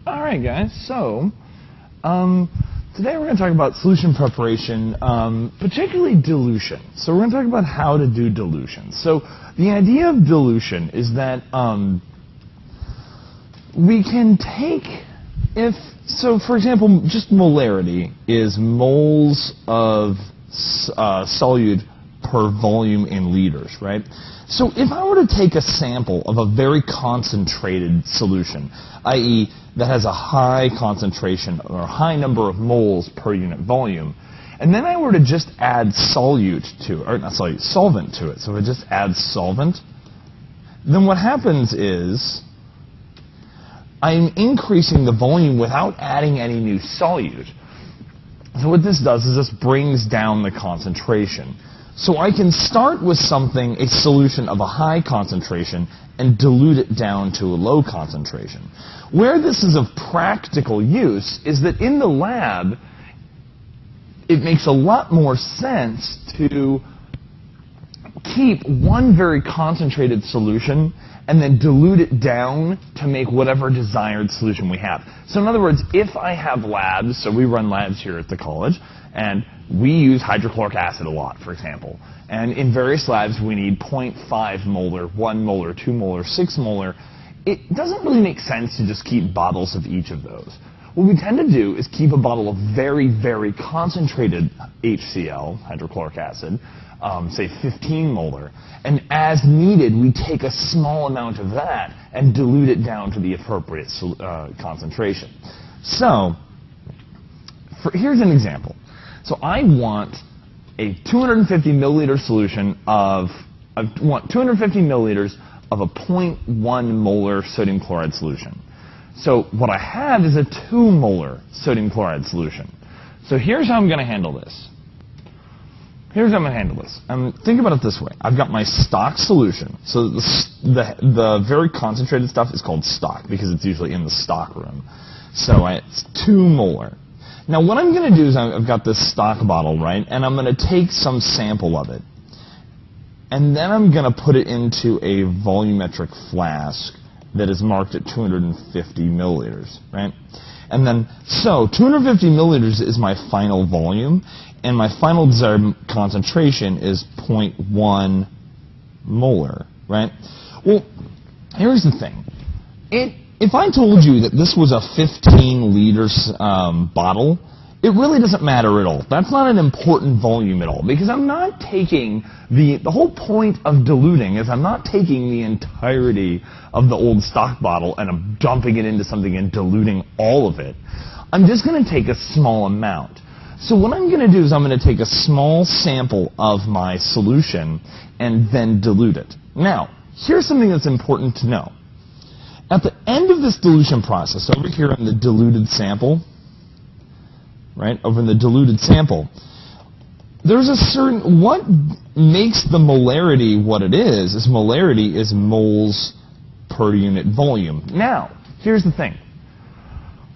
All right, guys. So today we're going to talk about solution preparation, particularly dilution. So we're going to talk about how to do dilution. So the idea of dilution is that we can take, for example, just molarity is moles of solute per volume in liters, right? So if I were to take a sample of a very concentrated solution, i.e. that has a high concentration or a high number of moles per unit volume, and then I were to just add solvent to it, so if I just add solvent, then what happens is I'm increasing the volume without adding any new solute. So what this does is this brings down the concentration. So I can start with something, a solution of a high concentration, and dilute it down to a low concentration. Where this is of practical use is that in the lab, it makes a lot more sense to keep one very concentrated solution and then dilute it down to make whatever desired solution we have. So in other words, if I have labs, so we run labs here at the college, and we use hydrochloric acid a lot, for example. And in various labs, we need 0.5 molar, 1 molar, 2 molar, 6 molar. It doesn't really make sense to just keep bottles of each of those. What we tend to do is keep a bottle of very, very concentrated HCl, hydrochloric acid, say 15 molar, and as needed, we take a small amount of that and dilute it down to the appropriate concentration. So, here's an example. So I want a 250 milliliter solution of, 250 milliliters of a 0.1 molar sodium chloride solution. So what I have is a 2 molar sodium chloride solution. So here's how I'm going to handle this. Think about it this way. I've got my stock solution. So the very concentrated stuff is called stock because it's usually in the stock room. So it's 2 molar. Now what I'm going to do is I've got this stock bottle, right? And I'm going to take some sample of it. And then I'm going to put it into a volumetric flask that is marked at 250 milliliters, right? And then, so 250 milliliters is my final volume, and my final desired concentration is 0.1 molar, right? Well, here's the thing. If I told you that this was a 15 liters bottle, it really doesn't matter at all. That's not an important volume at all, because I'm not taking the whole point of diluting is I'm not taking the entirety of the old stock bottle and I'm dumping it into something and diluting all of it. I'm just going to take a small amount. So what I'm going to do is I'm going to take a small sample of my solution and then dilute it. Now, here's something that's important to know. At the end of this dilution process, over here in the diluted sample, right, over in the diluted sample, there's a certain, what makes the molarity what it is molarity is moles per unit volume. Now, here's the thing.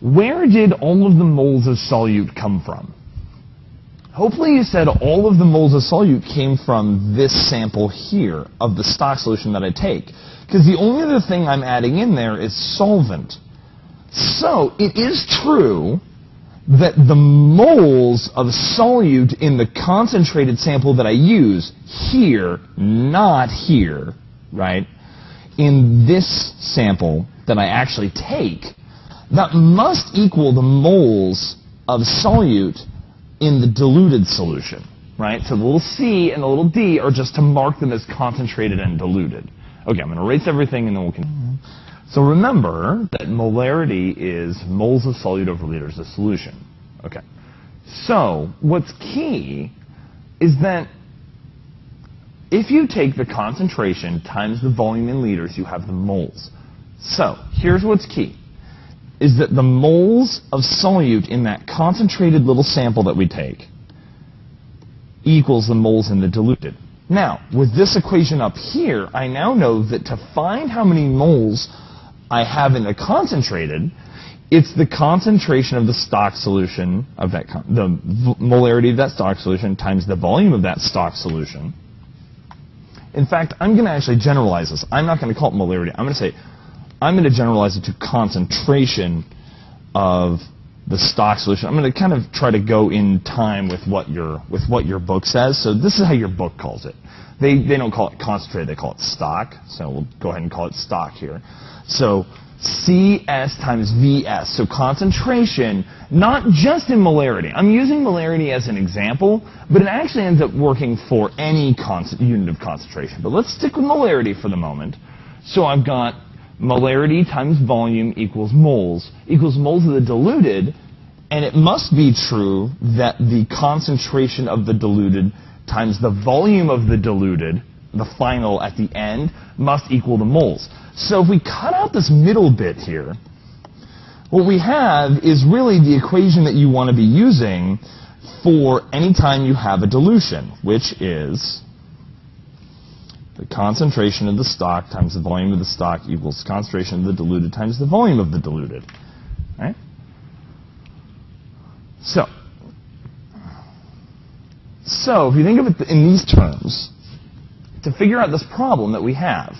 Where did all of the moles of solute come from? Hopefully you said all of the moles of solute came from this sample here of the stock solution that I take. Because the only other thing I'm adding in there is solvent. So it is true that the moles of solute in the concentrated sample that I use here, not here, right, in this sample that I actually take, that must equal the moles of solute in the diluted solution, right? So the little c and the little d are just to mark them as concentrated and diluted. Okay, I'm going to erase everything and then we'll continue. So remember that molarity is moles of solute over liters of solution. Okay. So what's key is that if you take the concentration times the volume in liters, you have the moles. So here's what's key, is that the moles of solute in that concentrated little sample that we take equals the moles in the diluted. Now, with this equation up here, I now know that to find how many moles I have in the concentrated, it's the concentration of the stock solution, of that the molarity of that stock solution times the volume of that stock solution. In fact, I'm going to actually generalize this. I'm not going to call it molarity. I'm going to generalize it to concentration of the stock solution. I'm going to kind of try to go in time with what your book says. So this is how your book calls it. They don't call it concentrated, they call it stock. So we'll go ahead and call it stock here. So CS times VS. So concentration, not just in molarity. I'm using molarity as an example, but it actually ends up working for any unit of concentration. But let's stick with molarity for the moment. So I've got molarity times volume equals moles of the diluted, and it must be true that the concentration of the diluted times the volume of the diluted, the final at the end, must equal the moles. So if we cut out this middle bit here, what we have is really the equation that you want to be using for any time you have a dilution, which is the concentration of the stock times the volume of the stock equals concentration of the diluted times the volume of the diluted. Right? So if you think of it in these terms, to figure out this problem that we have,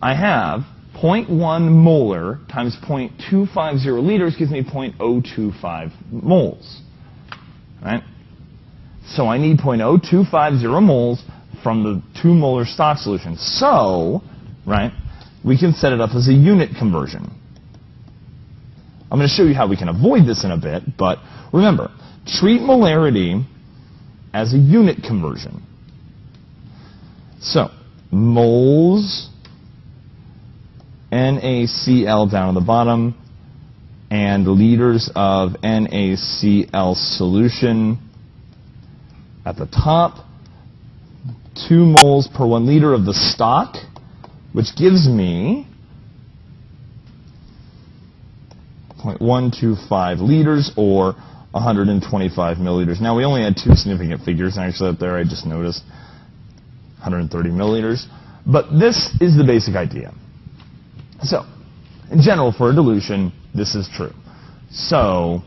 I have 0.1 molar times 0.250 liters gives me 0.025 moles. Right? So I need 0.0250 moles from the 2 molar stock solution. So, right, we can set it up as a unit conversion. I'm going to show you how we can avoid this in a bit, but remember, treat molarity as a unit conversion. So, moles, NaCl down at the bottom, and liters of NaCl solution at the top. 2 moles per 1 liter of the stock, which gives me 0.125 liters or 125 milliliters. Now, we only had 2 significant figures actually up there, I just noticed. 130 milliliters. But this is the basic idea. So, in general, for a dilution, this is true. So,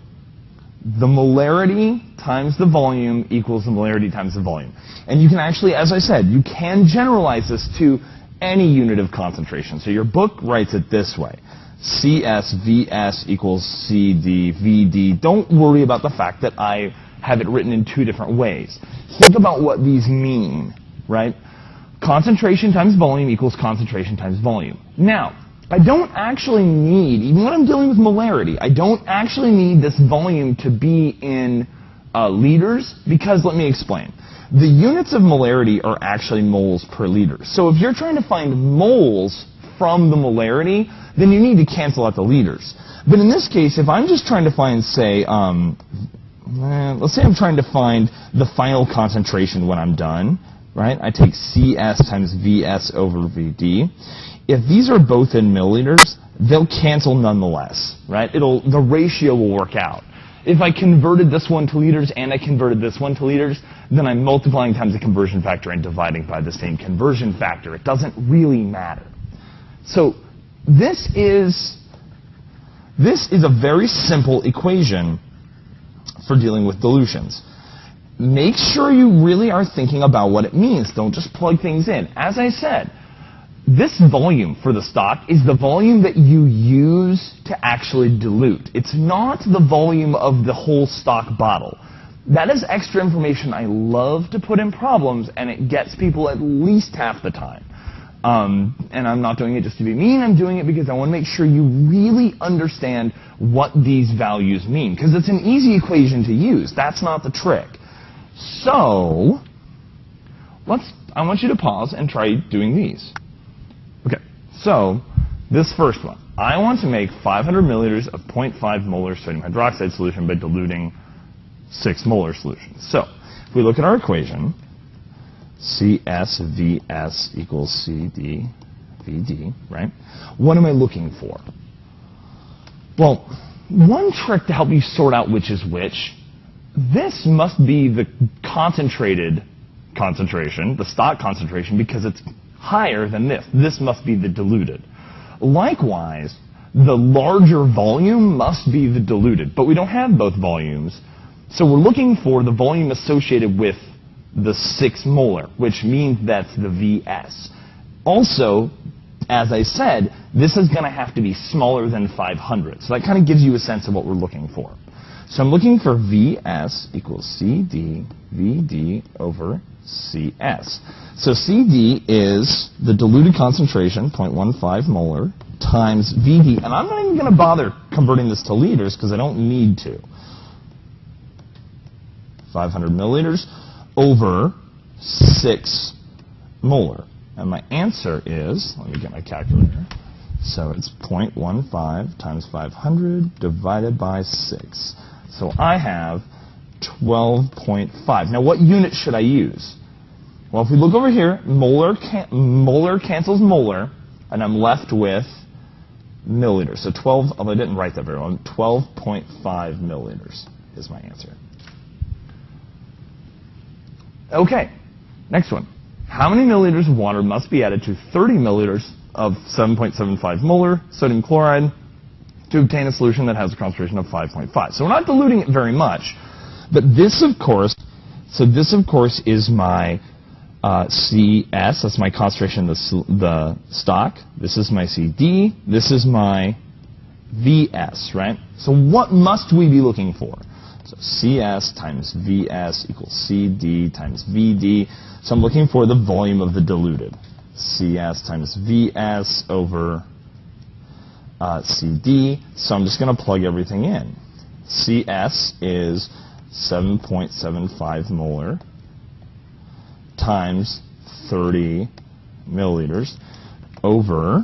the molarity times the volume equals the molarity times the volume. And you can actually, as I said, you can generalize this to any unit of concentration. So your book writes it this way. CSVS equals CDVD. Don't worry about the fact that I have it written in 2 different ways. Think about what these mean, right? Concentration times volume equals concentration times volume. Now, I don't actually need, even when I'm dealing with molarity, I don't actually need this volume to be in liters, because let me explain. The units of molarity are actually moles per liter. So if you're trying to find moles from the molarity, then you need to cancel out the liters. But in this case, if I'm just trying to find, say, let's say I'm trying to find the final concentration when I'm done, right? I take CS times VS over VD. If these are both in milliliters, they'll cancel nonetheless, right? The ratio will work out. If I converted this one to liters and I converted this one to liters, then I'm multiplying times the conversion factor and dividing by the same conversion factor. It doesn't really matter. So this is a very simple equation for dealing with dilutions. Make sure you really are thinking about what it means. Don't just plug things in. As I said, this volume for the stock is the volume that you use to actually dilute. It's not the volume of the whole stock bottle. That is extra information I love to put in problems, and it gets people at least half the time. And I'm not doing it just to be mean. I'm doing it because I want to make sure you really understand what these values mean, because it's an easy equation to use. That's not the trick. So, I want you to pause and try doing these. Okay, so this first one. I want to make 500 milliliters of 0.5 molar sodium hydroxide solution by diluting 6 molar solution. So, if we look at our equation, CSVS equals CDVD, right? What am I looking for? Well, one trick to help you sort out which is which, this must be the concentrated concentration, the stock concentration, because it's higher than this. This must be the diluted. Likewise, the larger volume must be the diluted, but we don't have both volumes, so we're looking for the volume associated with the 6 molar, which means that's the VS. Also, as I said, this is going to have to be smaller than 500. So that kind of gives you a sense of what we're looking for. So I'm looking for Vs equals CD Vd over Cs. So CD is the diluted concentration, 0.15 molar, times Vd. And I'm not even going to bother converting this to liters because I don't need to. 500 milliliters over 6 molar. And my answer is, let me get my calculator. So it's 0.15 times 500 divided by 6. So I have 12.5. Now what unit should I use? Well, if we look over here, molar cancels molar, and I'm left with milliliters. So 12, although I didn't write that very well, 12.5 milliliters is my answer. Okay, next one. How many milliliters of water must be added to 30 milliliters of 7.75 molar sodium chloride to obtain a solution that has a concentration of 5.5? So we're not diluting it very much, but this, of course, is my CS, that's my concentration of the stock. This is my CD. This is my VS, right? So what must we be looking for? So CS times VS equals CD times VD. So I'm looking for the volume of the diluted. CS times VS over CD. So I'm just going to plug everything in. CS is 7.75 molar times 30 milliliters over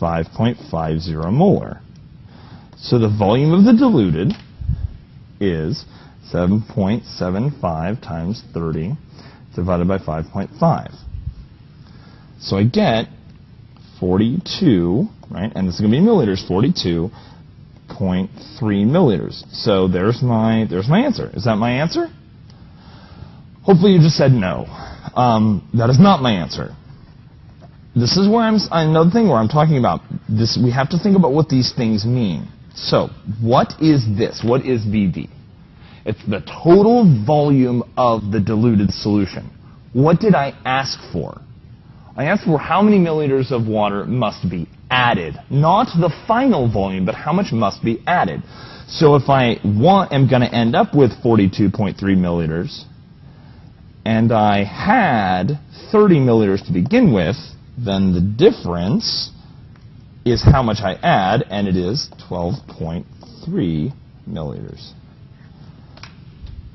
5.50 molar. So the volume of the diluted is 7.75 times 30 divided by 5.5. So I get 42, right? And this is going to be milliliters, 42.3 milliliters. So there's my answer. Is that my answer? Hopefully you just said no. That is not my answer. This is where another thing where I'm talking about this. We have to think about what these things mean. So what is this? What is VD? It's the total volume of the diluted solution. What did I ask for? I asked for how many milliliters of water must be added. Not the final volume, but how much must be added. So if I am going to end up with 42.3 milliliters, and I had 30 milliliters to begin with, then the difference is how much I add, and it is 12.3 milliliters.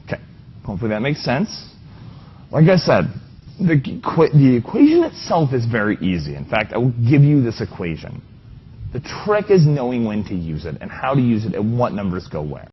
Okay, hopefully that makes sense. Like I said, the equation itself is very easy. In fact, I will give you this equation. The trick is knowing when to use it and how to use it and what numbers go where.